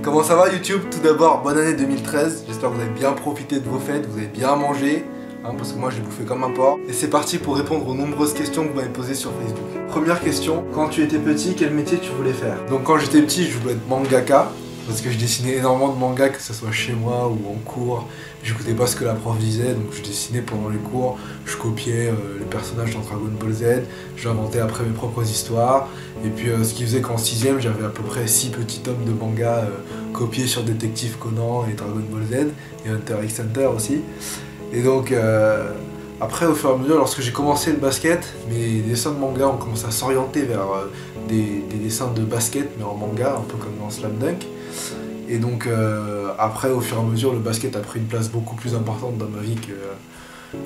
Comment ça va YouTube? Tout d'abord, bonne année 2013. J'espère que vous avez bien profité de vos fêtes, vous avez bien mangé, hein, parce que moi j'ai bouffé comme un porc. Et c'est parti pour répondre aux nombreuses questions que vous m'avez posées sur Facebook. Première question, quand tu étais petit, quel métier tu voulais faire? Donc quand j'étais petit, je voulais être mangaka, parce que je dessinais énormément de mangas, que ce soit chez moi ou en cours. J'écoutais pas ce que la prof disait, donc je dessinais pendant les cours, je copiais les personnages dans Dragon Ball Z, j'inventais après mes propres histoires, et puis ce qui faisait qu'en 6ème, j'avais à peu près 6 petits tomes de manga copiés sur Détective Conan et Dragon Ball Z, et Hunter x Hunter aussi. Et donc, après, au fur et à mesure, lorsque j'ai commencé le basket, mes dessins de manga ont commencé à s'orienter vers des dessins de basket, mais en manga, un peu comme dans Slam Dunk. Et donc après, au fur et à mesure, le basket a pris une place beaucoup plus importante dans ma vie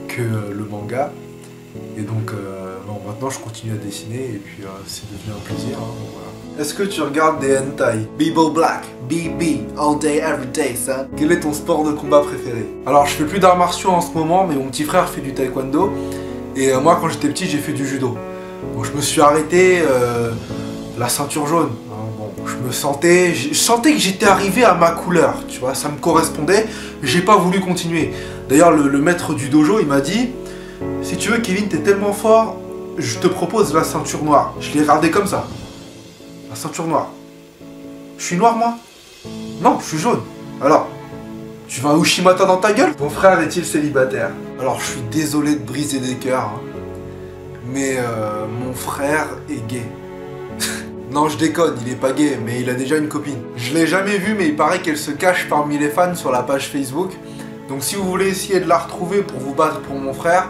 que le manga. Et donc bon, maintenant je continue à dessiner et puis c'est devenu un plaisir. Hein, voilà. Est-ce que tu regardes des hentai? Bibo Black, BB, all day, every day, son. Quel est ton sport de combat préféré? Alors je fais plus d'arts martiaux en ce moment, mais mon petit frère fait du taekwondo. Et moi quand j'étais petit, j'ai fait du judo. Donc je me suis arrêté la ceinture jaune. Je sentais que j'étais arrivé à ma couleur, tu vois, ça me correspondait, j'ai pas voulu continuer. D'ailleurs, le maître du dojo, il m'a dit, si tu veux, Kevin, t'es tellement fort, je te propose la ceinture noire. Je l'ai regardé comme ça, la ceinture noire. Je suis noir, moi? Non, je suis jaune. Alors, tu veux un Ushimata dans ta gueule? Ton frère est-il célibataire? Alors, je suis désolé de briser des cœurs, hein, mais mon frère est gay. Non, je déconne, il est pas gay, mais il a déjà une copine. Je l'ai jamais vue, mais il paraît qu'elle se cache parmi les fans sur la page Facebook. Donc si vous voulez essayer de la retrouver pour vous battre pour mon frère,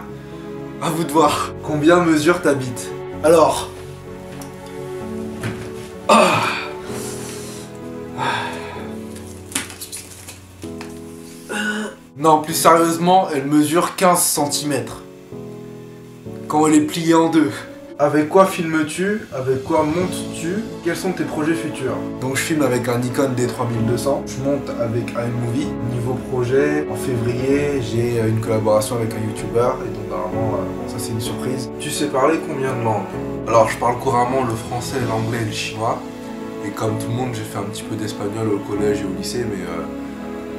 à vous de voir. Combien mesure ta bite? Alors... Non, plus sérieusement, elle mesure 15 cm. Quand elle est pliée en deux. Avec quoi filmes-tu? Avec quoi montes-tu? Quels sont tes projets futurs? Donc je filme avec un Nikon D3200, je monte avec iMovie. Niveau projet, en février, j'ai une collaboration avec un YouTuber, et donc normalement, ça c'est une surprise. Tu sais parler combien de langues? Alors je parle couramment le français, l'anglais et le chinois. Et comme tout le monde, j'ai fait un petit peu d'espagnol au collège et au lycée, mais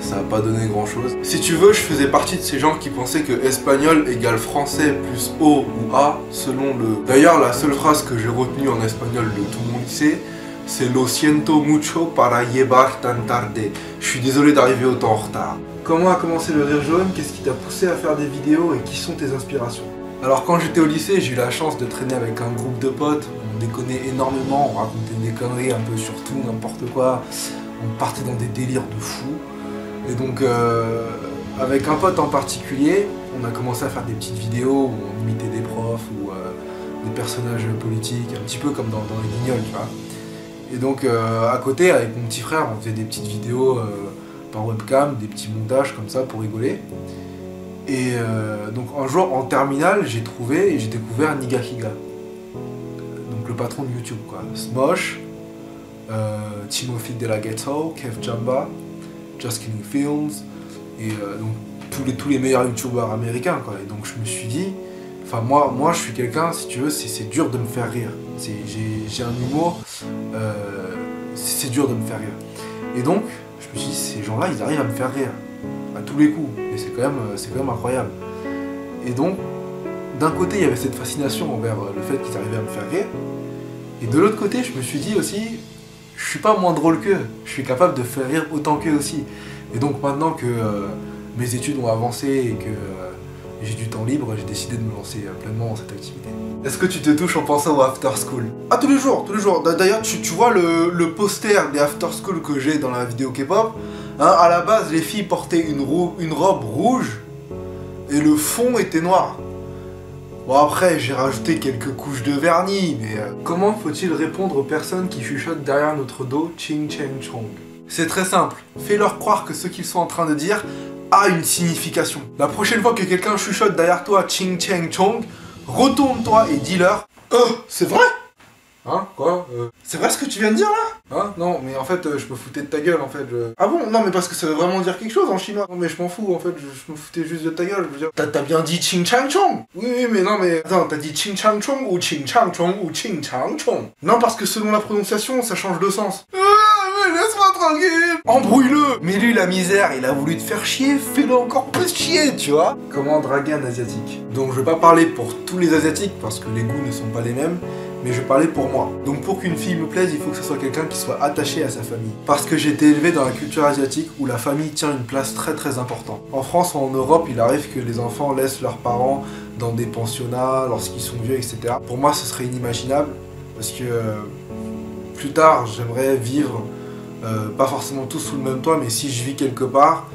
ça n'a pas donné grand chose. Si tu veux, je faisais partie de ces gens qui pensaient que espagnol égale français plus O ou A selon le... D'ailleurs, la seule phrase que j'ai retenue en espagnol de tout mon lycée, c'est Lo siento mucho para llegar tan tarde. Je suis désolé d'arriver autant en retard. Comment a commencé le rire jaune? Qu'est-ce qui t'a poussé à faire des vidéos et qui sont tes inspirations? Alors quand j'étais au lycée, j'ai eu la chance de traîner avec un groupe de potes. On déconnait énormément, on racontait des conneries un peu sur tout, n'importe quoi. On partait dans des délires de fous. Et donc, avec un pote en particulier, on a commencé à faire des petites vidéos où on imitait des profs ou des personnages politiques, un petit peu comme dans les Guignols, tu vois. Et donc, à côté, avec mon petit frère, on faisait des petites vidéos par webcam, des petits montages comme ça pour rigoler. Et donc, un jour, en terminale, j'ai découvert Nigahiga. Donc, le patron de YouTube, quoi. Smosh, Timothy De La Ghetto, Kev Jamba, Just Killing Fields, et donc tous les meilleurs youtubeurs américains, quoi. Et donc je me suis dit, enfin moi je suis quelqu'un, si tu veux, c'est dur de me faire rire. J'ai un humour, c'est dur de me faire rire. Et donc je me suis dit, ces gens-là, ils arrivent à me faire rire à tous les coups, et c'est quand même incroyable. Et donc d'un côté il y avait cette fascination envers le fait qu'ils arrivaient à me faire rire, et de l'autre côté je me suis dit aussi, je suis pas moins drôle qu'eux, je suis capable de faire rire autant qu'eux aussi. Et donc maintenant que mes études ont avancé et que j'ai du temps libre, j'ai décidé de me lancer pleinement dans cette activité. Est-ce que tu te touches en pensant au after school? Ah, tous les jours, tous les jours. D'ailleurs, tu vois le poster des after school que j'ai dans la vidéo K-pop, hein, à la base, les filles portaient une robe rouge et le fond était noir. Bon, après, j'ai rajouté quelques couches de vernis, mais... Comment faut-il répondre aux personnes qui chuchotent derrière notre dos Ching Cheng Chong? C'est très simple. Fais-leur croire que ce qu'ils sont en train de dire a une signification. La prochaine fois que quelqu'un chuchote derrière toi Ching Cheng Chong, retourne-toi et dis-leur c'est vrai? Hein? Quoi? C'est vrai ce que tu viens de dire là? Hein? Non, mais en fait, je me foutais de ta gueule en fait. Ah bon? Non, mais parce que ça veut vraiment dire quelque chose en chinois. Non, mais je m'en fous en fait, je me foutais juste de ta gueule. Je veux dire, t'as bien dit Ching Chang Chong? Oui, mais non, mais. Attends, t'as dit Ching Chang Chong ou Ching Chang Chong ou Ching Chang Chong? Non, parce que selon la prononciation, ça change de sens. Mais laisse-moi tranquille! embrouille-le. Mais lui, la misère, il a voulu te faire chier, fais-le encore plus chier, tu vois. Comment draguer un asiatique? Donc je vais pas parler pour tous les asiatiques, parce que les goûts ne sont pas les mêmes, mais je vais parler pour moi. Donc pour qu'une fille me plaise, il faut que ce soit quelqu'un qui soit attaché à sa famille. Parce que j'ai été élevé dans la culture asiatique où la famille tient une place très très importante. En France ou en Europe, il arrive que les enfants laissent leurs parents dans des pensionnats lorsqu'ils sont vieux, etc. Pour moi, ce serait inimaginable, parce que plus tard, j'aimerais vivre, pas forcément tous sous le même toit, mais si je vis quelque part,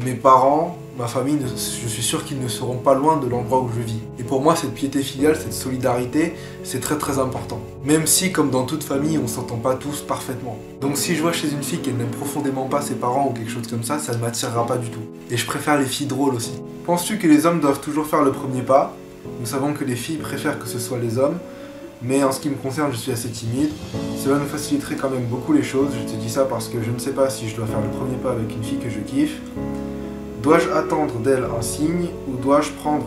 mes parents, ma famille, je suis sûr qu'ils ne seront pas loin de l'endroit où je vis. Et pour moi, cette piété filiale, cette solidarité, c'est très très important. Même si, comme dans toute famille, on s'entend pas tous parfaitement. Donc si je vois chez une fille qu'elle n'aime profondément pas ses parents ou quelque chose comme ça ne m'attirera pas du tout. Et je préfère les filles drôles aussi. Penses-tu que les hommes doivent toujours faire le premier pas? Nous savons que les filles préfèrent que ce soit les hommes. Mais en ce qui me concerne, je suis assez timide. Cela me faciliterait quand même beaucoup les choses. Je te dis ça parce que je ne sais pas si je dois faire le premier pas avec une fille que je kiffe. Dois-je attendre d'elle un signe ou dois-je prendre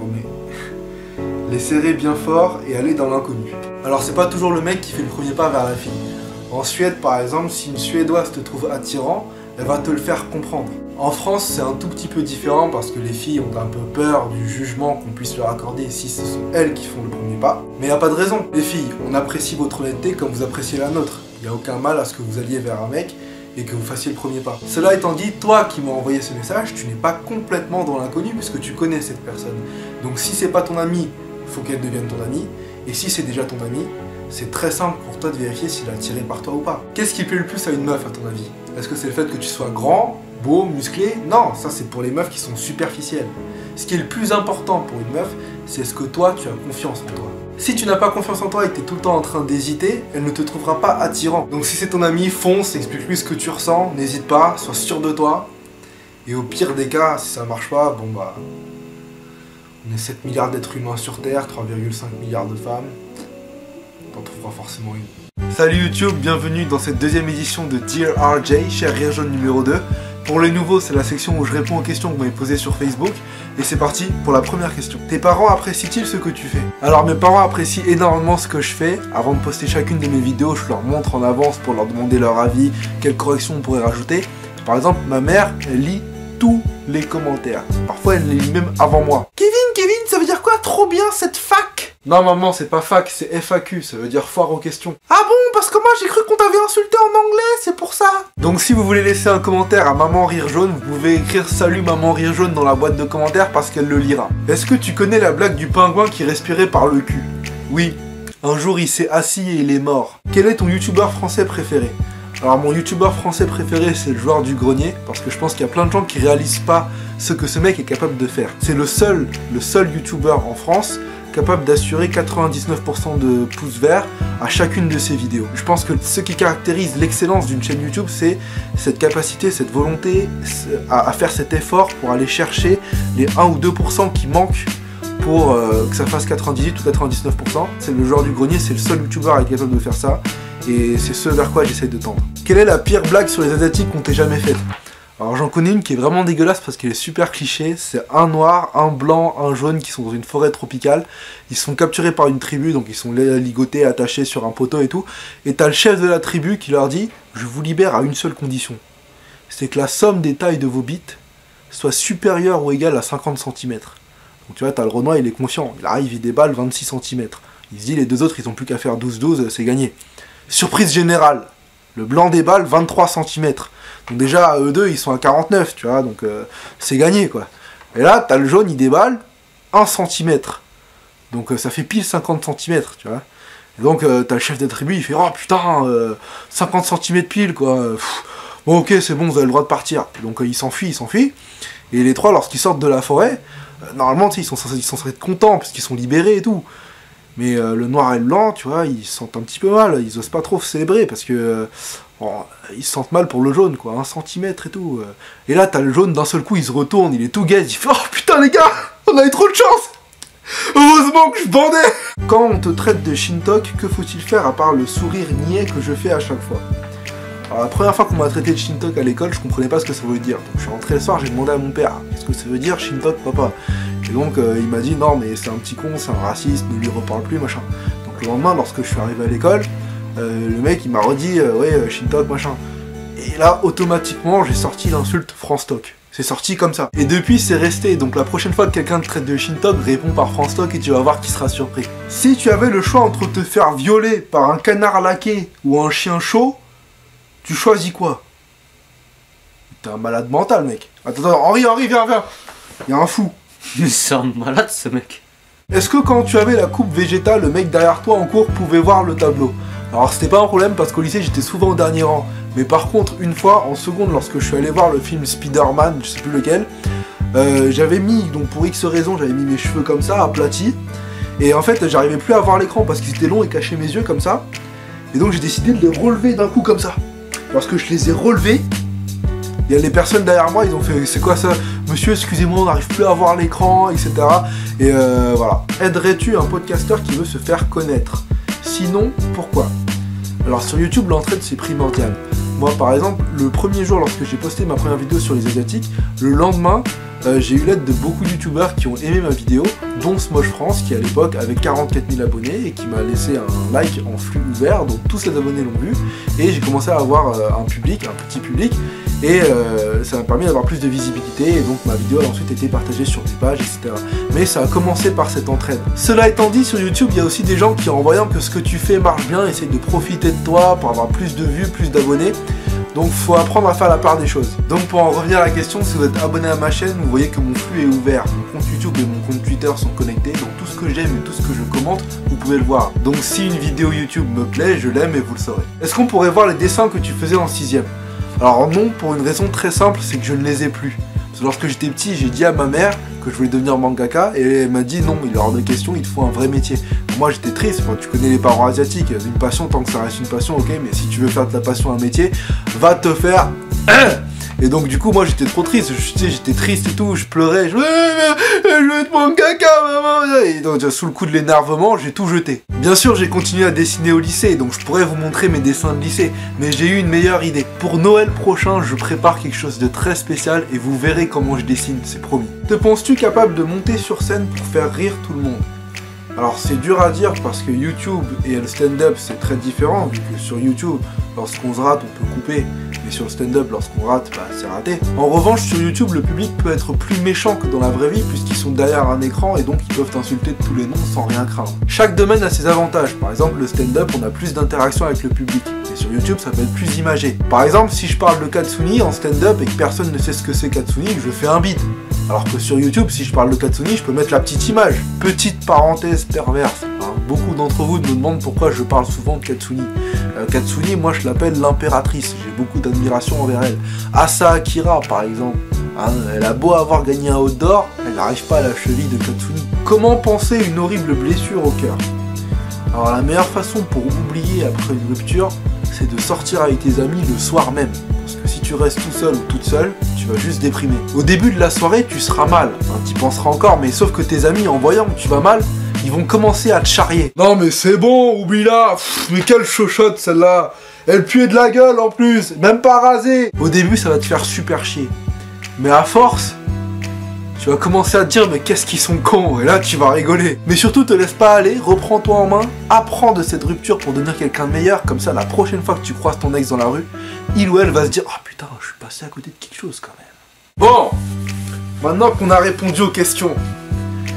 les serrer bien fort et aller dans l'inconnu? Alors c'est pas toujours le mec qui fait le premier pas vers la fille. En Suède par exemple, si une Suédoise te trouve attirant, elle va te le faire comprendre. En France, c'est un tout petit peu différent parce que les filles ont un peu peur du jugement qu'on puisse leur accorder si ce sont elles qui font le premier pas. Mais il n'y a pas de raison. Les filles, on apprécie votre honnêteté comme vous appréciez la nôtre. Il n'y a aucun mal à ce que vous alliez vers un mec et que vous fassiez le premier pas. Cela étant dit, toi qui m'as envoyé ce message, tu n'es pas complètement dans l'inconnu puisque tu connais cette personne. Donc si c'est pas ton ami, il faut qu'elle devienne ton amie. Et si c'est déjà ton ami, c'est très simple pour toi de vérifier s'il est attiré par toi ou pas. Qu'est-ce qui plaît le plus à une meuf à ton avis? Est-ce que c'est le fait que tu sois grand, beau, musclé? Non, ça c'est pour les meufs qui sont superficielles. Ce qui est le plus important pour une meuf, c'est ce que toi tu as confiance en toi. Si tu n'as pas confiance en toi et que tu es tout le temps en train d'hésiter, elle ne te trouvera pas attirant. Donc si c'est ton ami, fonce, explique-lui ce que tu ressens, n'hésite pas, sois sûr de toi. Et au pire des cas, si ça marche pas, bon bah... on est 7 milliards d'êtres humains sur Terre, 3,5 milliards de femmes. T'en trouveras forcément une. Salut YouTube, bienvenue dans cette deuxième édition de Dear RJ, cher Rire Jaune numéro 2. Pour les nouveaux, c'est la section où je réponds aux questions que vous m'avez posées sur Facebook. Et c'est parti pour la première question. Tes parents apprécient-ils ce que tu fais? Alors mes parents apprécient énormément ce que je fais. Avant de poster chacune de mes vidéos, je leur montre en avance pour leur demander leur avis, quelles corrections on pourrait rajouter. Par exemple, ma mère, elle lit tous les commentaires. Parfois, elle les lit même avant moi. Kevin, ça veut dire quoi? Trop bien cette fac! Non maman, c'est pas fac, c'est FAQ, ça veut dire foire aux questions. Ah bon? Parce que moi j'ai cru qu'on t'avait insulté en anglais, c'est pour ça. Donc si vous voulez laisser un commentaire à Maman Rire Jaune, vous pouvez écrire Salut Maman Rire Jaune dans la boîte de commentaires parce qu'elle le lira. Est-ce que tu connais la blague du pingouin qui respirait par le cul? Oui. Un jour il s'est assis et il est mort. Quel est ton youtubeur français préféré? Alors mon youtubeur français préféré c'est le joueur du grenier, parce que je pense qu'il y a plein de gens qui réalisent pas ce que ce mec est capable de faire. C'est le seul youtubeur en France capable d'assurer 99% de pouces verts à chacune de ses vidéos. Je pense que ce qui caractérise l'excellence d'une chaîne YouTube, c'est cette capacité, cette volonté à faire cet effort pour aller chercher les 1 ou 2% qui manquent pour que ça fasse 98 ou 99%. C'est le joueur du grenier, c'est le seul youtubeur à être capable de faire ça, et c'est ce vers quoi j'essaye de tendre. Quelle est la pire blague sur les asiatiques qu'on t'ait jamais faite? Alors j'en connais une qui est vraiment dégueulasse parce qu'elle est super cliché. C'est un noir, un blanc, un jaune qui sont dans une forêt tropicale. Ils sont capturés par une tribu, donc ils sont ligotés, attachés sur un poteau et tout. Et t'as le chef de la tribu qui leur dit « Je vous libère à une seule condition. C'est que la somme des tailles de vos bites soit supérieure ou égale à 50 cm. » Donc tu vois, t'as le Renoir, il est confiant. Il arrive, il déballe 26 cm. Il se dit les deux autres, ils ont plus qu'à faire 12-12, c'est gagné. Surprise générale. Le blanc déballe 23 cm. Donc déjà, eux deux, ils sont à 49, tu vois, donc c'est gagné, quoi. Et là, t'as le jaune, il déballe 1 cm. Donc ça fait pile 50 cm, tu vois. Et donc t'as le chef de tribu, il fait « Oh putain, 50 cm pile, quoi. Bon, ok, c'est bon, vous avez le droit de partir. » Donc il s'enfuit. Et les trois, lorsqu'ils sortent de la forêt, normalement, ils sont censés être contents, parce qu'ils sont libérés et tout. Mais le noir et le blanc, tu vois, ils se sentent un petit peu mal, ils osent pas trop célébrer, parce que ils se sentent mal pour le jaune, quoi, 1 cm et tout. Et là, t'as le jaune, d'un seul coup, il se retourne, il est tout gaze, il fait « Oh putain les gars, on a eu trop de chance! Heureusement que je bandais !» Quand on te traite de Shintok, que faut-il faire à part le sourire niais que je fais à chaque fois? Alors la première fois qu'on m'a traité de Shintok à l'école, je comprenais pas ce que ça voulait dire. Donc je suis rentré le soir, j'ai demandé à mon père « Qu'est-ce que ça veut dire Shintok, papa ?» Et donc il m'a dit « Non mais c'est un petit con, c'est un raciste, ne lui reparle plus, machin. » Donc le lendemain, lorsque je suis arrivé à l'école, le mec il m'a redit « Ouais, Shintok, machin. » Et Et là, automatiquement, j'ai sorti l'insulte Franstock. C'est sorti comme ça. Et depuis, c'est resté. Donc la prochaine fois que quelqu'un te traite de Shintok, réponds par Franstock et tu vas voir qui sera surpris. Si tu avais le choix entre te faire violer par un canard laqué ou un chien chaud, tu choisis quoi? T'es un malade mental, mec. Attends, Henri, viens. Il y a un fou. Mais c'est un malade, ce mec. Est-ce que quand tu avais la coupe végétale, le mec derrière toi en cours pouvait voir le tableau? Alors c'était pas un problème parce qu'au lycée j'étais souvent au dernier rang. Mais par contre, une fois, en seconde, lorsque je suis allé voir le film Spider-Man, je sais plus lequel, j'avais mis, donc pour X raisons, j'avais mis mes cheveux comme ça, aplatis. Et en fait, j'arrivais plus à voir l'écran parce qu'ils étaient longs et cachaient mes yeux comme ça. Et donc j'ai décidé de les relever d'un coup comme ça. Lorsque je les ai relevés, il y a les personnes derrière moi, ils ont fait « C'est quoi ça? Monsieur, excusez-moi, on n'arrive plus à voir l'écran, etc. » Et voilà. Aiderais-tu un podcasteur qui veut se faire connaître? Sinon, pourquoi? Alors sur YouTube, l'entraide c'est primordial. Moi par exemple, le premier jour lorsque j'ai posté ma première vidéo sur les Asiatiques, le lendemain, j'ai eu l'aide de beaucoup de youtubeurs qui ont aimé ma vidéo, dont Smosh France qui à l'époque avait 44 000 abonnés et qui m'a laissé un like en flux ouvert, donc tous ses abonnés l'ont vu, et j'ai commencé à avoir un public, un petit public, et ça m'a permis d'avoir plus de visibilité, et donc ma vidéo a ensuite été partagée sur des pages, etc. Mais ça a commencé par cette entraide. Cela étant dit, sur YouTube, il y a aussi des gens qui, en voyant que ce que tu fais marche bien, essayent de profiter de toi pour avoir plus de vues, plus d'abonnés. Donc faut apprendre à faire la part des choses. Donc pour en revenir à la question, si vous êtes abonné à ma chaîne, vous voyez que mon flux est ouvert. Mon compte YouTube et mon compte Twitter sont connectés, donc tout ce que j'aime et tout ce que je commente, vous pouvez le voir. Donc si une vidéo YouTube me plaît, je l'aime et vous le saurez. Est-ce qu'on pourrait voir les dessins que tu faisais en 6ème? Alors non, pour une raison très simple, c'est que je ne les ai plus. Parce que lorsque j'étais petit, j'ai dit à ma mère que je voulais devenir mangaka, et elle m'a dit non, il est hors de question, il te faut un vrai métier. Moi j'étais triste, enfin, tu connais les parents asiatiques, une passion, tant que ça reste une passion, ok, mais si tu veux faire de la passion un métier, va te faire... Et donc du coup moi j'étais trop triste, j'étais triste et tout, je pleurais, je veux être mangaka maman. Et donc sous le coup de l'énervement, j'ai tout jeté. Bien sûr j'ai continué à dessiner au lycée, donc je pourrais vous montrer mes dessins de lycée, mais j'ai eu une meilleure idée. Pour Noël prochain, je prépare quelque chose de très spécial et vous verrez comment je dessine, c'est promis. Te penses-tu capable de monter sur scène pour faire rire tout le monde? Alors c'est dur à dire parce que YouTube et le stand-up c'est très différent, vu que sur YouTube, lorsqu'on se rate on peut couper, mais sur le stand-up lorsqu'on rate, bah c'est raté. En revanche sur YouTube le public peut être plus méchant que dans la vraie vie puisqu'ils sont derrière un écran et donc ils peuvent t'insulter de tous les noms sans rien craindre. Chaque domaine a ses avantages, par exemple le stand-up on a plus d'interaction avec le public, et sur YouTube ça peut être plus imagé. Par exemple si je parle de Katsuni en stand-up et que personne ne sait ce que c'est Katsuni, je fais un beat. Alors que sur YouTube, si je parle de Katsuni, je peux mettre la petite image. Petite parenthèse perverse. Hein. Beaucoup d'entre vous me demandent pourquoi je parle souvent de Katsuni. Katsuni, moi je l'appelle l'impératrice. J'ai beaucoup d'admiration envers elle. Asa Akira, par exemple. Hein, elle a beau avoir gagné un Haut d'or, elle n'arrive pas à la cheville de Katsuni. Comment penser une horrible blessure au cœur? Alors la meilleure façon pour oublier après une rupture, c'est de sortir avec tes amis le soir même. Parce que si tu restes tout seul ou toute seule, tu vas juste déprimer. Au début de la soirée, tu seras mal. Enfin, t'y penseras encore, mais sauf que tes amis, en voyant que tu vas mal, ils vont commencer à te charrier. Non mais c'est bon, oublie-la. Mais quelle chochotte celle-là. Elle puait de la gueule en plus, même pas rasée. Au début, ça va te faire super chier. Mais à force, tu vas commencer à te dire mais qu'est-ce qu'ils sont cons, et là tu vas rigoler. Mais surtout te laisse pas aller, reprends-toi en main, apprends de cette rupture pour devenir quelqu'un de meilleur, comme ça la prochaine fois que tu croises ton ex dans la rue, il ou elle va se dire oh putain je suis passé à côté de quelque chose quand même. Bon, maintenant qu'on a répondu aux questions,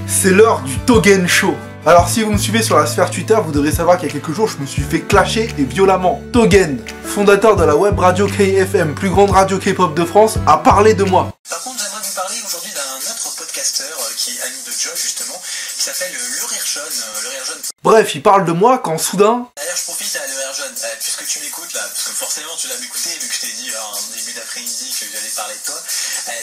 c'est l'heure du Togen Show. Alors si vous me suivez sur la sphère Twitter, vous devrez savoir qu'il y a quelques jours je me suis fait clasher et violemment. Togen, fondateur de la web radio KFM, plus grande radio K-pop de France, a parlé de moi. Par contre j'aimerais vous parler aujourd'hui d'un autre podcasteur qui est ami de Joe justement, qui s'appelle Le Rire Jaune. Bref, il parle de moi quand soudain... D'ailleurs je profite à Le Rire Jaune, puisque tu m'écoutes là, parce que forcément tu l'as écouté vu que je t'ai dit en début d'après-midi que j'allais parler de toi.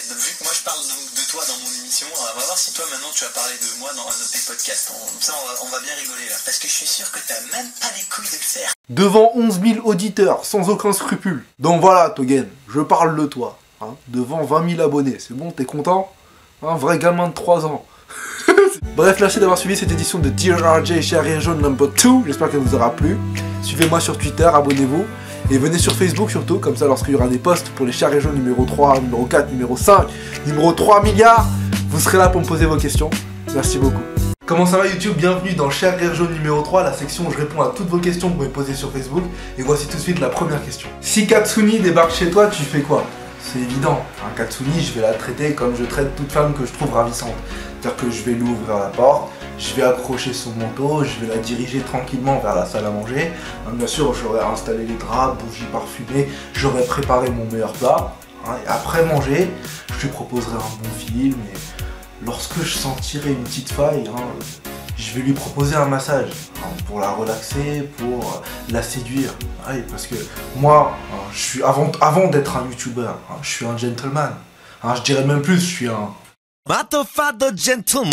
Donc, vu que moi je parle donc de toi dans mon émission, on va voir si toi maintenant tu vas parler de moi dans un de tes podcasts. Ça on va bien rigoler là, parce que je suis sûr que t'as même pas les couilles de le faire. Devant 11 000 auditeurs, sans aucun scrupule. Donc voilà Togen, je parle de toi. Hein, devant 20 000 abonnés, c'est bon, t'es content? Un vrai gamin de 3 ans. Bref, merci d'avoir suivi cette édition de Dear RJ chez Rire Jaune number 2. J'espère qu'elle vous aura plu. Suivez-moi sur Twitter, abonnez-vous. Et venez sur Facebook surtout, comme ça lorsqu'il y aura des posts pour les Chez Jaune numéro 3, numéro 4, numéro 5, numéro 3 milliards, vous serez là pour me poser vos questions. Merci beaucoup. Comment ça va YouTube? Bienvenue dans Cher Rire Jaune numéro 3, la section où je réponds à toutes vos questions que vous pouvez poser sur Facebook. Et voici tout de suite la première question. Si Katsuni débarque chez toi, tu fais quoi? C'est évident, Katsuni, je vais la traiter comme je traite toute femme que je trouve ravissante. C'est-à-dire que je vais lui ouvrir la porte, je vais accrocher son manteau, je vais la diriger tranquillement vers la salle à manger. Bien sûr, j'aurais installé les draps, bougies parfumées, j'aurais préparé mon meilleur plat. Et après manger, je lui proposerai un bon film. Et lorsque je sentirai une petite faille, je vais lui proposer un massage pour la relaxer, pour la séduire. Parce que moi, je suis avant d'être un youtubeur, je suis un gentleman. Je dirais même plus, je suis un gentleman.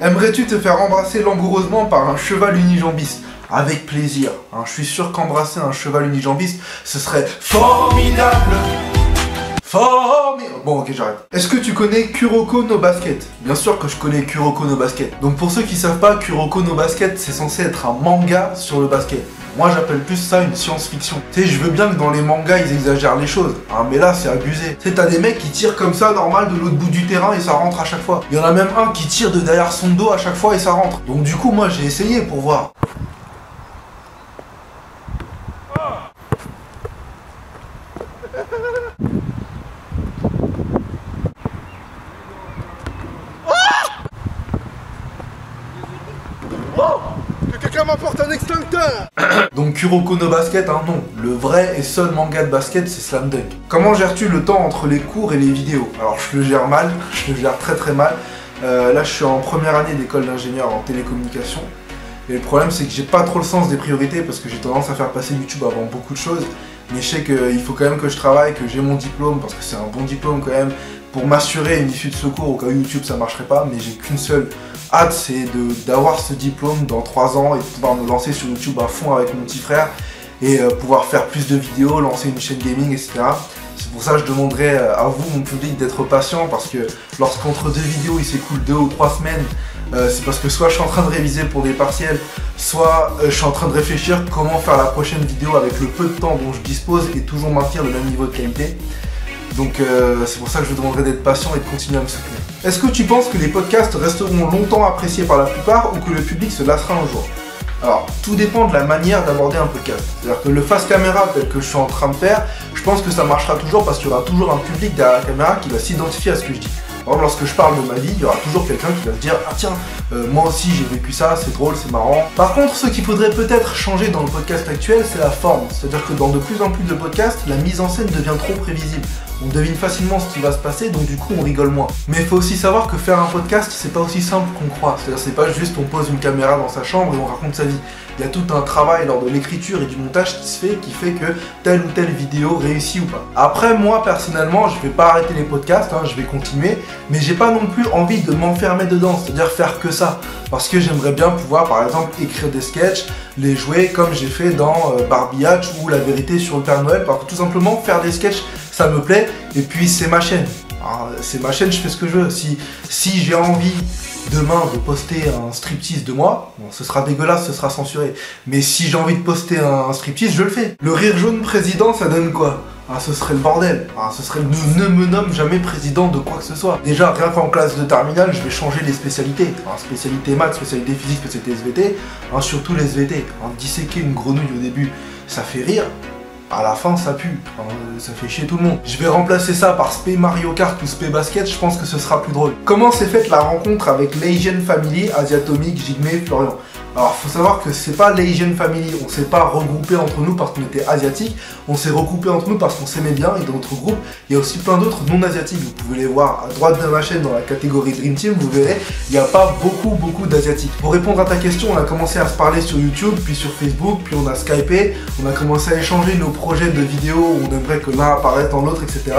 Aimerais-tu te faire embrasser langoureusement par un cheval unijambiste? Avec plaisir. Je suis sûr qu'embrasser un cheval unijambiste, ce serait formidable. Bon, ok, j'arrête. Est-ce que tu connais Kuroko no Basket? Bien sûr que je connais Kuroko no Basket. Donc pour ceux qui savent pas, Kuroko no Basket, c'est censé être un manga sur le basket. Moi j'appelle plus ça une science-fiction. Tu sais, je veux bien que dans les mangas ils exagèrent les choses, mais là c'est abusé. Tu sais, t'as des mecs qui tirent comme ça normal de l'autre bout du terrain et ça rentre à chaque fois. Il y en a même un qui tire de derrière son dos à chaque fois et ça rentre. Donc du coup moi j'ai essayé pour voir. Quelqu'un m'apporte un extincteur. Donc Kuroko no Basket, non. Le vrai et seul manga de basket, c'est Slam Dunk. Comment gères-tu le temps entre les cours et les vidéos? Alors je le gère mal, je le gère très mal. Là je suis en première année d'école d'ingénieur en télécommunication. Et le problème c'est que j'ai pas trop le sens des priorités parce que j'ai tendance à faire passer YouTube avant beaucoup de choses. Mais je sais qu'il faut quand même que je travaille, que j'ai mon diplôme, parce que c'est un bon diplôme quand même, pour m'assurer une issue de secours au cas où YouTube ça marcherait pas. Mais j'ai qu'une seule hâte, c'est d'avoir ce diplôme dans 3 ans et de pouvoir me lancer sur YouTube à fond avec mon petit frère et pouvoir faire plus de vidéos, lancer une chaîne gaming, etc. C'est pour ça que je demanderai à vous, mon public, d'être patient, parce que lorsqu'entre 2 vidéos il s'écoule 2 ou 3 semaines, c'est parce que soit je suis en train de réviser pour des partiels, soit je suis en train de réfléchir comment faire la prochaine vidéo avec le peu de temps dont je dispose et toujours maintenir le même niveau de qualité. Donc c'est pour ça que je vous demanderai d'être patient et de continuer à me soutenir. Est-ce que tu penses que les podcasts resteront longtemps appréciés par la plupart ou que le public se lassera un jour? Alors, tout dépend de la manière d'aborder un podcast. C'est-à-dire que le face caméra tel que je suis en train de faire, je pense que ça marchera toujours parce qu'il y aura toujours un public derrière la caméra qui va s'identifier à ce que je dis. Par exemple, lorsque je parle de ma vie, il y aura toujours quelqu'un qui va se dire « Ah tiens, moi aussi j'ai vécu ça, c'est drôle, c'est marrant ». Par contre, ce qu'il faudrait peut-être changer dans le podcast actuel, c'est la forme. C'est-à-dire que dans de plus en plus de podcasts, la mise en scène devient trop prévisible. On devine facilement ce qui va se passer, donc du coup on rigole moins. Mais il faut aussi savoir que faire un podcast, c'est pas aussi simple qu'on croit. C'est-à-dire c'est pas juste on pose une caméra dans sa chambre et on raconte sa vie. Il y a tout un travail lors de l'écriture et du montage qui fait que telle ou telle vidéo réussit ou pas. Après, moi personnellement, je vais pas arrêter les podcasts, je vais continuer, mais j'ai pas non plus envie de m'enfermer dedans, c'est-à-dire faire que ça. Parce que j'aimerais bien pouvoir, par exemple, écrire des sketchs, les jouer comme j'ai fait dans Barbie Hatch ou La Vérité sur le Père Noël, parce que tout simplement faire des sketchs, ça me plaît, et puis c'est ma chaîne. C'est ma chaîne, je fais ce que je veux. Si j'ai envie demain de poster un striptease de moi, bon, ce sera dégueulasse, ce sera censuré. Mais si j'ai envie de poster un striptease, je le fais. Le rire jaune président, ça donne quoi? Ce serait le bordel. Ce serait ne me nomme jamais président de quoi que ce soit. Déjà, rien qu'en classe de terminale, je vais changer les spécialités. Spécialité maths, spécialité physique, spécialité SVT. Surtout les SVT. Disséquer une grenouille au début, ça fait rire. À la fin ça pue, ça fait chier tout le monde. Je vais remplacer ça par Spé Mario Kart ou Spé Basket, je pense que ce sera plus drôle. Comment s'est faite la rencontre avec l'Asian Family, Asiatomique, Jigme, Florian? Alors faut savoir que c'est pas l'Asian Family, on s'est pas regroupé entre nous parce qu'on était asiatiques, on s'est regroupé entre nous parce qu'on s'aimait bien, et dans notre groupe, il y a aussi plein d'autres non asiatiques. Vous pouvez les voir à droite de ma chaîne dans la catégorie Dream Team, vous verrez, il n'y a pas beaucoup d'asiatiques. Pour répondre à ta question, on a commencé à se parler sur YouTube, puis sur Facebook, puis on a Skypé, on a commencé à échanger nos projets de vidéos où on aimerait que l'un apparaisse dans l'autre, etc.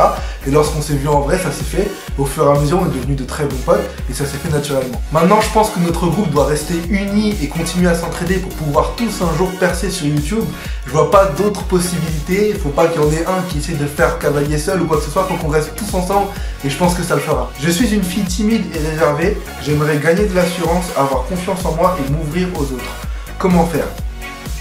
Et lorsqu'on s'est vu en vrai, ça s'est fait. Au fur et à mesure, on est devenus de très bons potes et ça s'est fait naturellement. Maintenant, je pense que notre groupe doit rester uni et continuer à s'entraider pour pouvoir tous un jour percer sur YouTube. Je vois pas d'autres possibilités. Il faut pas qu'il y en ait un qui essaie de faire cavalier seul ou quoi que ce soit. Faut qu'on reste tous ensemble et je pense que ça le fera. Je suis une fille timide et réservée. J'aimerais gagner de l'assurance, avoir confiance en moi et m'ouvrir aux autres. Comment faire?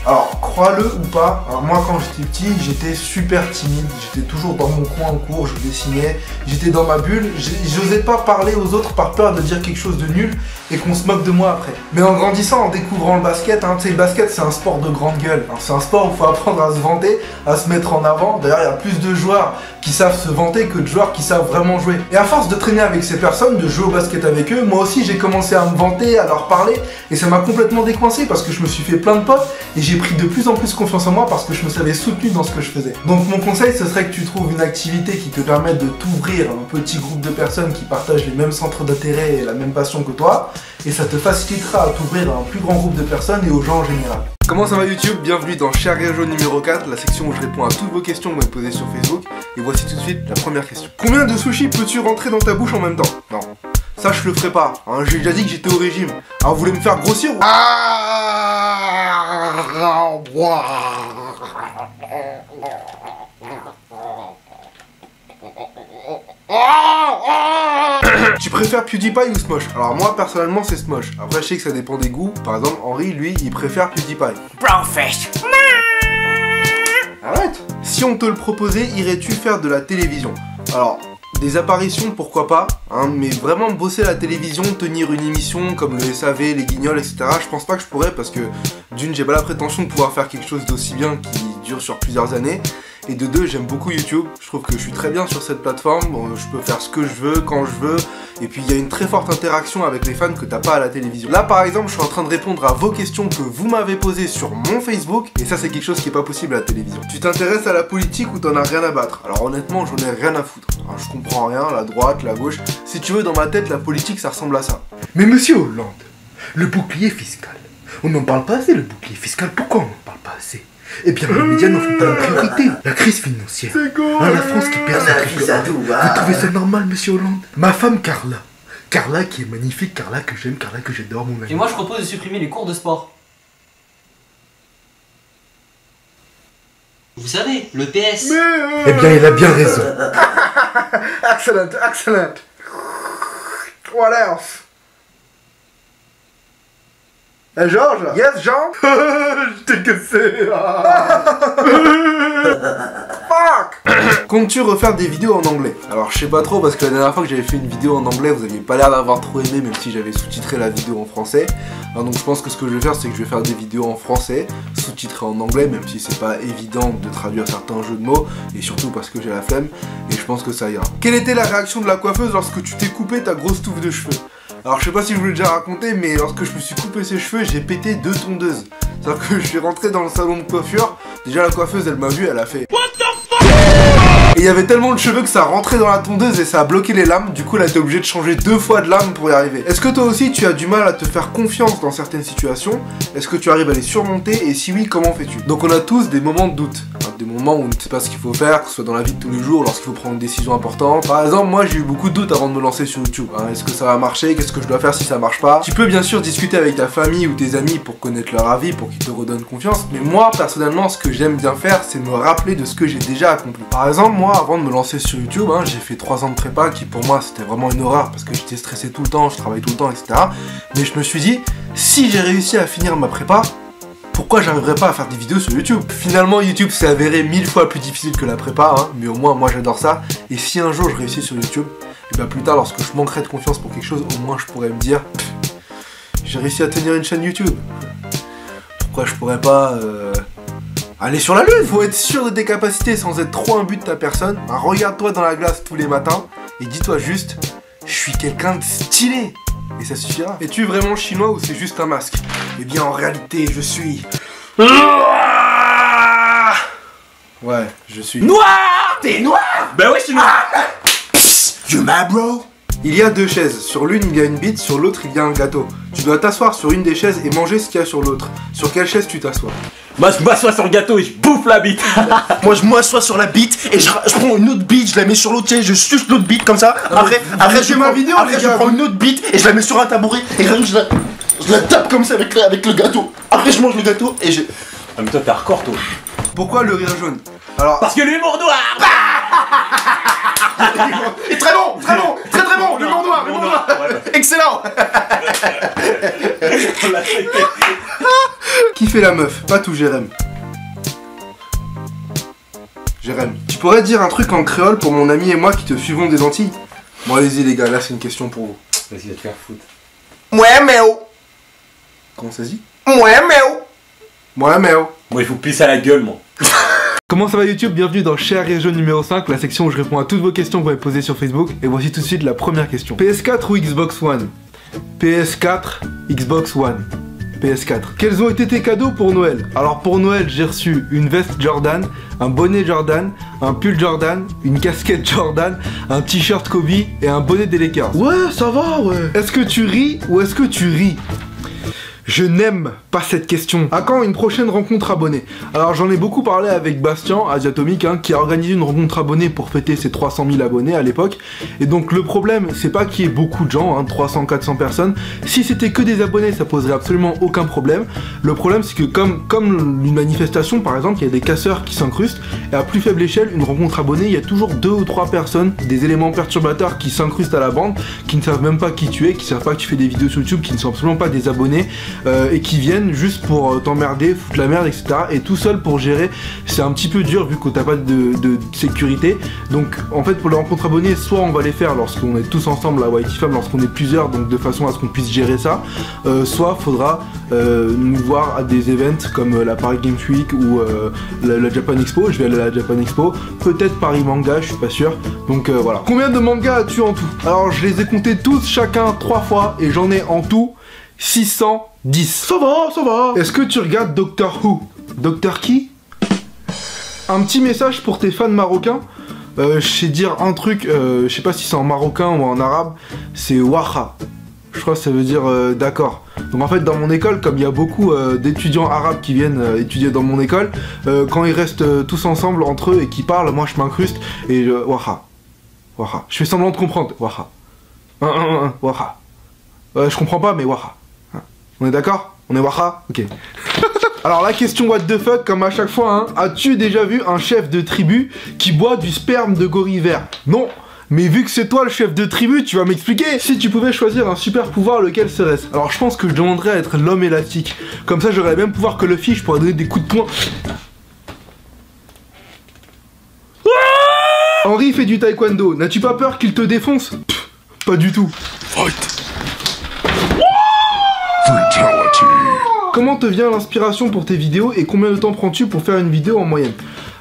Alors, crois-le ou pas, alors moi quand j'étais petit, j'étais super timide, j'étais toujours dans mon coin en cours, je dessinais, j'étais dans ma bulle, j'osais pas parler aux autres par peur de dire quelque chose de nul et qu'on se moque de moi après. Mais en grandissant, en découvrant le basket, hein, tu sais, le basket c'est un sport de grande gueule, c'est un sport où il faut apprendre à se vanter, à se mettre en avant. D'ailleurs, il y a plus de joueurs qui savent se vanter que de joueurs qui savent vraiment jouer. Et à force de traîner avec ces personnes, de jouer au basket avec eux, moi aussi j'ai commencé à me vanter, à leur parler, et ça m'a complètement décoincé parce que je me suis fait plein de potes et j'ai pris de plus en plus confiance en moi parce que je me savais soutenu dans ce que je faisais. Donc mon conseil, ce serait que tu trouves une activité qui te permette de t'ouvrir à un petit groupe de personnes qui partagent les mêmes centres d'intérêt et la même passion que toi, et ça te facilitera à t'ouvrir à un plus grand groupe de personnes et aux gens en général. Comment ça va YouTube? Bienvenue dans Cher Jaune numéro 4, la section où je réponds à toutes vos questions que vous me posez sur Facebook. Et voici tout de suite la première question. Combien de sushis peux-tu rentrer dans ta bouche en même temps? Non, ça je le ferai pas, hein, j'ai déjà dit que j'étais au régime. Alors vous voulez me faire grossir ou... Tu préfères PewDiePie ou Smosh? Alors moi personnellement c'est Smosh. Après je sais que ça dépend des goûts. Par exemple Henri lui il préfère PewDiePie. Brofist. Arrête. Si on te le proposait, irais-tu faire de la télévision? Alors des apparitions pourquoi pas, hein, mais vraiment bosser à la télévision, tenir une émission comme le SAV, les Guignols, etc. Je pense pas que je pourrais parce que d'une j'ai pas la prétention de pouvoir faire quelque chose d'aussi bien qui dure sur plusieurs années. Et de deux, j'aime beaucoup YouTube, je trouve que je suis très bien sur cette plateforme, je peux faire ce que je veux, quand je veux, et puis il y a une très forte interaction avec les fans que t'as pas à la télévision. Là par exemple, je suis en train de répondre à vos questions que vous m'avez posées sur mon Facebook, et ça c'est quelque chose qui est pas possible à la télévision. Tu t'intéresses à la politique ou t'en as rien à battre? Alors honnêtement, j'en ai rien à foutre. Alors, je comprends rien, la droite, la gauche, si tu veux dans ma tête, la politique ça ressemble à ça. Mais monsieur Hollande, le bouclier fiscal, on n'en parle pas assez le bouclier fiscal, pourquoi on n'en parle pas assez? Eh bien, les médias n'en font pas une priorité. La crise financière. Hein, la France qui perd sa triple A. Vous trouvez ça normal, monsieur Hollande? Ma femme Carla. Carla qui est magnifique, Carla que j'aime, Carla que j'adore, mon ami. Et moi je propose de supprimer les cours de sport. Vous savez, le PS. Eh bien, il a bien raison. Excellent, excellent. What else? Eh Georges? Yes, Jean? Je t'ai cassé. Fuck. Comptes-tu refaire des vidéos en anglais? Alors je sais pas trop parce que la dernière fois que j'avais fait une vidéo en anglais, vous aviez pas l'air d'avoir trop aimé même si j'avais sous-titré la vidéo en français. Alors, donc je pense que ce que je vais faire c'est que je vais faire des vidéos en français, sous-titrées en anglais, même si c'est pas évident de traduire certains jeux de mots, et surtout parce que j'ai la flemme, et je pense que ça ira. Quelle était la réaction de la coiffeuse lorsque tu t'es coupé ta grosse touffe de cheveux? Alors je sais pas si je vous l'ai déjà raconté, mais lorsque je me suis coupé ses cheveux, j'ai pété 2 tondeuses. C'est-à-dire que je suis rentré dans le salon de coiffure, déjà la coiffeuse elle m'a vu, elle a fait What the fuck? Et il y avait tellement de cheveux que ça rentrait dans la tondeuse et ça a bloqué les lames, du coup elle a été obligée de changer 2 fois de lame pour y arriver. Est-ce que toi aussi tu as du mal à te faire confiance dans certaines situations? Est-ce que tu arrives à les surmonter? Et si oui, comment fais-tu? Donc on a tous des moments de doute, hein, des moments où on ne sait pas ce qu'il faut faire, que ce soit dans la vie de tous les jours, lorsqu'il faut prendre une décision importante. Par exemple, moi j'ai eu beaucoup de doutes avant de me lancer sur YouTube, hein. Est-ce que ça va marcher? Qu'est-ce que je dois faire si ça marche pas? Tu peux bien sûr discuter avec ta famille ou tes amis pour connaître leur avis, pour qu'ils te redonnent confiance, mais moi personnellement ce que j'aime bien faire c'est me rappeler de ce que j'ai déjà accompli. Par exemple, moi avant de me lancer sur YouTube, hein, j'ai fait 3 ans de prépa qui pour moi c'était vraiment une horreur parce que j'étais stressé tout le temps, je travaillais tout le temps, etc. Mais je me suis dit, si j'ai réussi à finir ma prépa, pourquoi j'arriverais pas à faire des vidéos sur YouTube? Finalement YouTube s'est avéré 1000 fois plus difficile que la prépa, hein, mais au moins moi j'adore ça. Et si un jour je réussis sur YouTube, et bien plus tard lorsque je manquerai de confiance pour quelque chose, au moins je pourrais me dire j'ai réussi à tenir une chaîne YouTube. Pourquoi je pourrais pas aller sur la lune? Faut être sûr de tes capacités sans être trop imbu de ta personne. Hein, regarde-toi dans la glace tous les matins et dis-toi juste je suis quelqu'un de stylé. Et ça suffira. Es-tu vraiment chinois ou c'est juste un masque? Eh bien en réalité je suis... Ouais, je suis... Noir! T'es noir? Bah ouais, je suis noir. You mad, bro? Il y a 2 chaises. Sur l'une il y a une bite, sur l'autre il y a un gâteau. Tu dois t'asseoir sur une des chaises et manger ce qu'il y a sur l'autre. Sur quelle chaise tu t'assois? Moi je m'assois sur le gâteau et je bouffe la bite. Moi je m'assois sur la bite et je prends une autre bite, je la mets sur l'autre chaise, je suce l'autre bite comme ça. Après je prends une autre bite et je la mets sur un tabouret et je la tape comme ça avec le gâteau. Après je mange le gâteau et je... Ah mais toi t'es hardcore toi. Pourquoi le rire jaune? Alors... Parce que l'humour noir. Et très bon, très bon, très bon, l'humour noir. réponds-moi. Excellent. Qui fait la meuf? Pas tout, Jérém. Jérém, tu pourrais dire un truc en créole pour mon ami et moi qui te suivons des Antilles? Bon, allez-y les gars, là c'est une question pour vous. Vas-y, va te faire foutre. Ouais, mais oh. Comment ça se dit? Ouais, mais oh. Moi, mais oh. Moi, il faut pisser à la gueule, moi. Comment ça va YouTube? Bienvenue dans Chère Région numéro 5, la section où je réponds à toutes vos questions que vous m'avez posées sur Facebook. Et voici tout de suite la première question. PS4 ou Xbox One? PS4, Xbox One. PS4. Quels ont été tes cadeaux pour Noël? Alors pour Noël, j'ai reçu une veste Jordan, un bonnet Jordan, un pull Jordan, une casquette Jordan, un t-shirt Kobe et un bonnet des Lakers. Ouais, ça va, ouais. Est-ce que tu ris ou est-ce que tu ris? Je n'aime pas cette question. À quand une prochaine rencontre abonnée? Alors j'en ai beaucoup parlé avec Bastien, Asiatomique, qui a organisé une rencontre abonnée pour fêter ses 300 000 abonnés à l'époque. Et donc le problème, c'est pas qu'il y ait beaucoup de gens, 300, 400 personnes. Si c'était que des abonnés, ça poserait absolument aucun problème. Le problème, c'est que comme une manifestation, par exemple, il y a des casseurs qui s'incrustent. Et à plus faible échelle, une rencontre abonnée, il y a toujours 2 ou 3 personnes, des éléments perturbateurs qui s'incrustent à la bande, qui ne savent même pas qui tu es, qui savent pas que tu fais des vidéos sur YouTube, qui ne sont absolument pas des abonnés. Et qui viennent juste pour t'emmerder, foutre la merde, etc. Et tout seul pour gérer, c'est un petit peu dur vu que t'as pas de sécurité. Donc en fait pour les rencontres abonnées, soit on va les faire lorsqu'on est tous ensemble à YTFam, lorsqu'on est plusieurs, donc de façon à ce qu'on puisse gérer ça, soit faudra nous voir à des events comme la Paris Games Week ou la Japan Expo. Je vais aller à la Japan Expo, peut-être Paris Manga, je suis pas sûr. Donc voilà. Combien de mangas as-tu en tout? Alors je les ai comptés tous chacun 3 fois et j'en ai en tout 610. Ça va, ça va. Est-ce que tu regardes Doctor Who? Docteur qui? Un petit message pour tes fans marocains. Je sais dire un truc, je sais pas si c'est en marocain ou en arabe, c'est waha. Je crois que ça veut dire d'accord. Donc en fait dans mon école, comme il y a beaucoup d'étudiants arabes qui viennent étudier dans mon école, quand ils restent tous ensemble entre eux et qu'ils parlent, moi je m'incruste et waha. Waha. Je fais semblant de comprendre. Waha. Waha. Je comprends pas mais waha. On est d'accord? On est waha? Ok. Alors la question what the fuck, comme à chaque fois, as-tu déjà vu un chef de tribu qui boit du sperme de gorille vert? Non. Mais vu que c'est toi le chef de tribu, tu vas m'expliquer. Si tu pouvais choisir un super pouvoir, lequel serait-ce? Alors je pense que je demanderais à être l'homme élastique. Comme ça j'aurais le même pouvoir que Luffy, je pourrais donner des coups de poing. Henri fait du taekwondo, n'as-tu pas peur qu'il te défonce? Pff, pas du tout. Fight. Comment te vient l'inspiration pour tes vidéos et combien de temps prends-tu pour faire une vidéo en moyenne?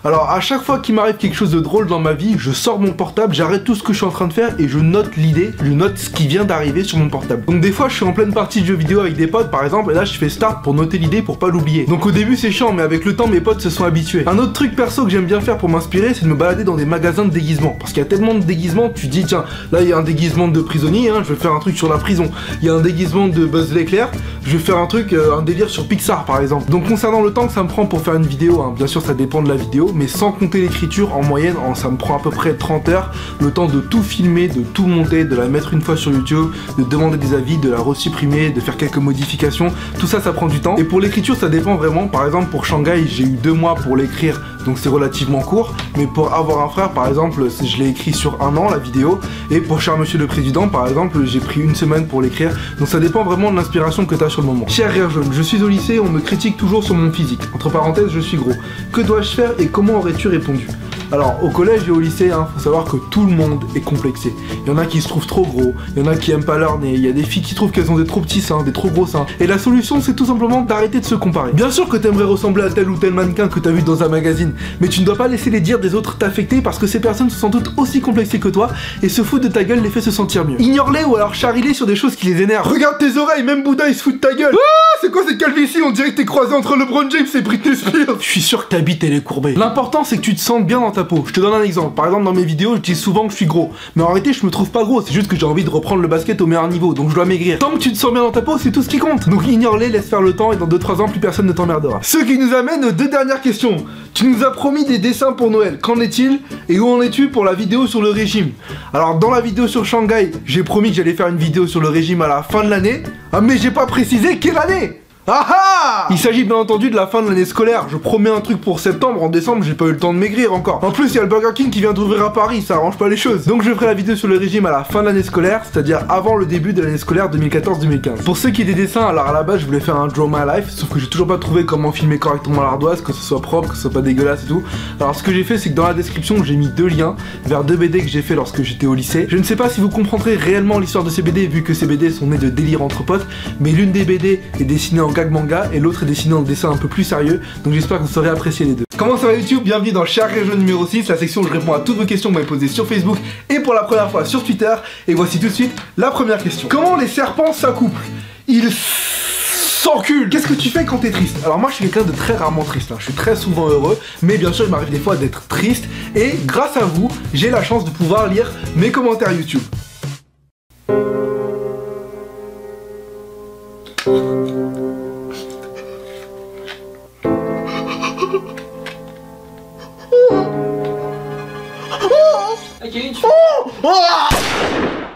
Alors à chaque fois qu'il m'arrive quelque chose de drôle dans ma vie, je sors mon portable, j'arrête tout ce que je suis en train de faire et je note l'idée, je note ce qui vient d'arriver sur mon portable. Donc des fois je suis en pleine partie de jeux vidéo avec des potes par exemple et là je fais start pour noter l'idée pour pas l'oublier. Donc au début c'est chiant mais avec le temps mes potes se sont habitués. Un autre truc perso que j'aime bien faire pour m'inspirer c'est de me balader dans des magasins de déguisements. Parce qu'il y a tellement de déguisements, tu dis tiens là il y a un déguisement de prisonnier, je vais faire un truc sur la prison. Il y a un déguisement de Buzz l'éclair, je vais faire un truc, un délire sur Pixar par exemple. Donc concernant le temps que ça me prend pour faire une vidéo, bien sûr ça dépend de la vidéo, mais sans compter l'écriture, en moyenne, ça me prend à peu près 30 heures, le temps de tout filmer, de tout monter, de la mettre une fois sur YouTube, de demander des avis, de la resupprimer, de faire quelques modifications, tout ça, ça prend du temps. Et pour l'écriture, ça dépend vraiment. Par exemple, pour Shanghai, j'ai eu 2 mois pour l'écrire, donc c'est relativement court, mais pour Avoir un frère, par exemple, je l'ai écrit sur 1 an, la vidéo, et pour Cher Monsieur le Président, par exemple, j'ai pris 1 semaine pour l'écrire, donc ça dépend vraiment de l'inspiration que tu as sur le moment. Cher Rire Jaune, je suis au lycée, on me critique toujours sur mon physique, entre parenthèses, je suis gros. Que dois-je faire et comment aurais-tu répondu? Alors au collège et au lycée, faut savoir que tout le monde est complexé. Il y en a qui se trouvent trop gros, il y en a qui aiment pas leur nez, il y a des filles qui trouvent qu'elles ont des trop petits seins, des trop gros seins. Et la solution c'est tout simplement d'arrêter de se comparer. Bien sûr que t'aimerais ressembler à tel ou tel mannequin que t'as vu dans un magazine, mais tu ne dois pas laisser les dires des autres t'affecter parce que ces personnes sont sans doute aussi complexées que toi et se foutre de ta gueule les fait se sentir mieux. Ignore-les ou alors charrie-les sur des choses qui les énervent. Regarde tes oreilles, même Bouddha il se fout de ta gueule. Ah, c'est quoi cette calvitie? On dirait que t'es croisé entre LeBron James et Britney Spears. Je suis sûr que ta bite elle est courbée. L'important c'est que tu te sentes bien dans ta peau. Je te donne un exemple. Par exemple dans mes vidéos je dis souvent que je suis gros, mais en réalité je me trouve pas gros, c'est juste que j'ai envie de reprendre le basket au meilleur niveau, donc je dois maigrir. Tant que tu te sens bien dans ta peau, c'est tout ce qui compte. Donc ignore-les, laisse faire le temps et dans 2-3 ans plus personne ne t'emmerdera. Ce qui nous amène aux 2 dernières questions. Tu nous as promis des dessins pour Noël, qu'en est-il et où en es-tu pour la vidéo sur le régime? Alors dans la vidéo sur Shanghai, j'ai promis que j'allais faire une vidéo sur le régime à la fin de l'année, mais j'ai pas précisé quelle année. Ah ah! Il s'agit bien entendu de la fin de l'année scolaire. Je promets un truc pour septembre, en décembre j'ai pas eu le temps de maigrir encore. En plus il y a le Burger King qui vient d'ouvrir à Paris, ça arrange pas les choses. Donc je ferai la vidéo sur le régime à la fin de l'année scolaire, c'est-à-dire avant le début de l'année scolaire 2014-2015. Pour ceux qui aient des dessins, alors à la base je voulais faire un Draw My Life, sauf que j'ai toujours pas trouvé comment filmer correctement l'ardoise, que ce soit propre, que ce soit pas dégueulasse et tout. Alors ce que j'ai fait c'est que dans la description j'ai mis 2 liens vers 2 BD que j'ai fait lorsque j'étais au lycée. Je ne sais pas si vous comprendrez réellement l'histoire de ces BD vu que ces BD sont nés de délire entre potes, mais l'une des BD est dessinée en gag manga et l'autre est dessinée en dessin un peu plus sérieux, donc j'espère que vous saurez apprécier les deux. Comment ça va YouTube? Bienvenue dans Cher Rire Jaune numéro 6, la section où je réponds à toutes vos questions que vous m'avez posées sur Facebook et pour la première fois sur Twitter. Et voici tout de suite la première question. Comment les serpents s'accouplent? Ils s'enculent. Qu'est-ce que tu fais quand t'es triste? Alors moi je suis quelqu'un de très rarement triste, hein. Je suis très souvent heureux, mais bien sûr il m'arrive des fois d'être triste, et grâce à vous, j'ai la chance de pouvoir lire mes commentaires YouTube.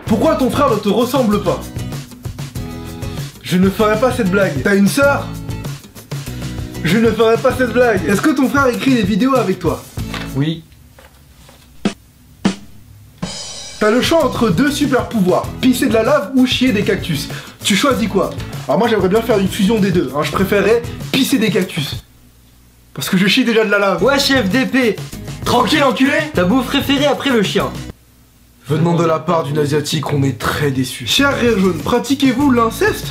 Pourquoi ton frère ne te ressemble pas? Je ne ferai pas cette blague. T'as une sœur? Je ne ferai pas cette blague. Est-ce que ton frère écrit des vidéos avec toi? Oui. T'as le choix entre 2 super pouvoirs, pisser de la lave ou chier des cactus. Tu choisis quoi? Alors moi j'aimerais bien faire une fusion des deux, hein. Je préférerais pisser des cactus. Parce que je chie déjà de la lave. Ouais chef d'épée. Tranquille enculé. Ta bouffe préférée après le chien? Venant de la part d'une asiatique, on est très déçus. Cher Rire Jaune, pratiquez-vous l'inceste?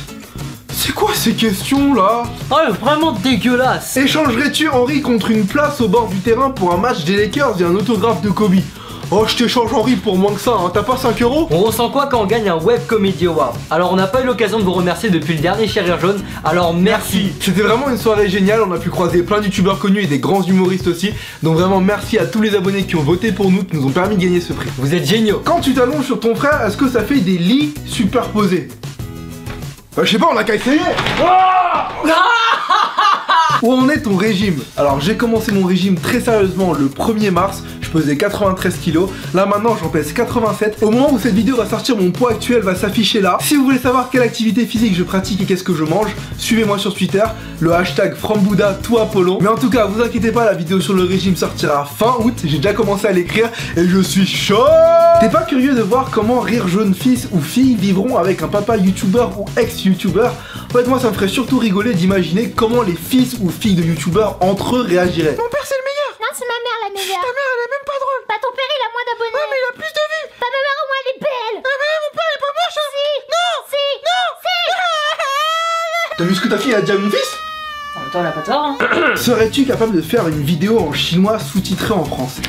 C'est quoi ces questions là? Oh vraiment dégueulasse. Échangerais-tu Henry contre une place au bord du terrain pour un match des Lakers et un autographe de Kobe? Oh je t'échange Henry pour moins que ça, hein. T'as pas 5 €? On ressent quoi quand on gagne un Web Comedy Award? Alors on n'a pas eu l'occasion de vous remercier depuis le dernier Cher Rire Jaune, alors merci. C'était vraiment une soirée géniale, on a pu croiser plein de youtubeurs connus et des grands humoristes aussi. Donc vraiment merci à tous les abonnés qui ont voté pour nous, qui nous ont permis de gagner ce prix. Vous êtes géniaux. Quand tu t'allonges sur ton frère, est-ce que ça fait des lits superposés? Je sais pas, on a qu'à essayer. Où en est ton régime? Alors j'ai commencé mon régime très sérieusement le 1er mars, je pesais 93 kilos, là maintenant j'en pèse 87. Au moment où cette vidéo va sortir, mon poids actuel va s'afficher là. Si vous voulez savoir quelle activité physique je pratique et qu'est-ce que je mange, suivez-moi sur Twitter, le hashtag FromBouddha tout Apollon. Mais en tout cas, vous inquiétez pas, la vidéo sur le régime sortira fin août, j'ai déjà commencé à l'écrire et je suis chaud. T'es pas curieux de voir comment Rire Jaune fils ou fille vivront avec un papa youtubeur ou ex-youtubeur? En fait moi ça me ferait surtout rigoler d'imaginer comment les fils ou filles de youtubeurs entre eux réagiraient. Mon père c'est le meilleur. Non, c'est ma mère la meilleure. Ta mère elle est même pas drôle. Bah ton père il a moins d'abonnés. Ouais mais il a plus de vues. Bah ma mère au moins elle est belle. Ah mais mon père il est pas moche hein. Si. Non. Si. Non. Si. T'as vu ce que ta fille a dit à mon fils? En même temps elle a pas tort hein. Serais-tu capable de faire une vidéo en chinois sous-titrée en français?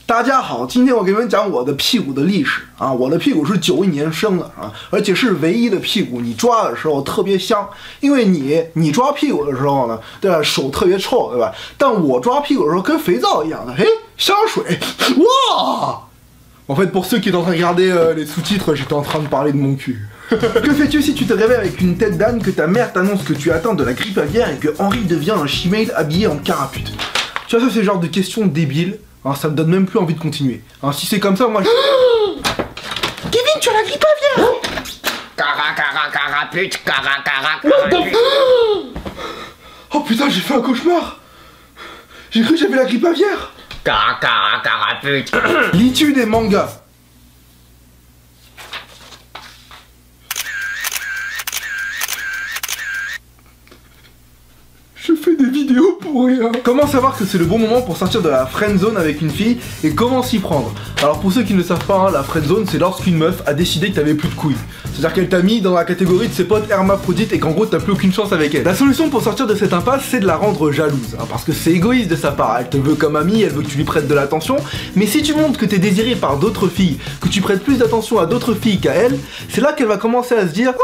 大家好，今天我给你们讲我的屁股的历史啊！我的屁股是91年生的啊，而且是唯一的屁股，你抓的时候特别香，因为你抓屁股的时候呢，对吧，手特别臭，对吧？但我抓屁股的时候跟肥皂一样的，嘿，香水，哇！En fait, pour ceux qui étaient en train de regarder les sous-titres, j'étais en train de parler de mon cul. Que fais-tu si tu te réveilles avec une tête d'âne, que ta mère t'annonce que tu es atteint de la grippe aviaire et que Henry devient un chimale habillé en carapute? Tu vois, ça c'est le genre de questions débiles. Hein, ça me donne même plus envie de continuer. Hein, si c'est comme ça, moi je... Kevin, tu as la grippe aviaire! Carapute. Oh putain, j'ai fait un cauchemar! J'ai cru que j'avais la grippe aviaire! Carapute. Lis-tu des mangas? Je fais des vidéos pour rien. Comment savoir que c'est le bon moment pour sortir de la friendzone avec une fille et comment s'y prendre? Alors pour ceux qui ne le savent pas, hein, la friendzone c'est lorsqu'une meuf a décidé que t'avais plus de couilles. C'est-à-dire qu'elle t'a mis dans la catégorie de ses potes hermaphrodites et qu'en gros t'as plus aucune chance avec elle. La solution pour sortir de cette impasse c'est de la rendre jalouse, hein, parce que c'est égoïste de sa part. Elle te veut comme amie, elle veut que tu lui prêtes de l'attention, mais si tu montres que t'es désiré par d'autres filles, que tu prêtes plus d'attention à d'autres filles qu'à elle, c'est là qu'elle va commencer à se dire oh,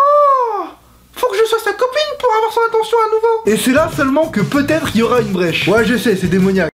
faut que je sois sa copine pour avoir son attention à nouveau. Et c'est là seulement que peut-être il y aura une brèche. Ouais je sais, c'est démoniaque.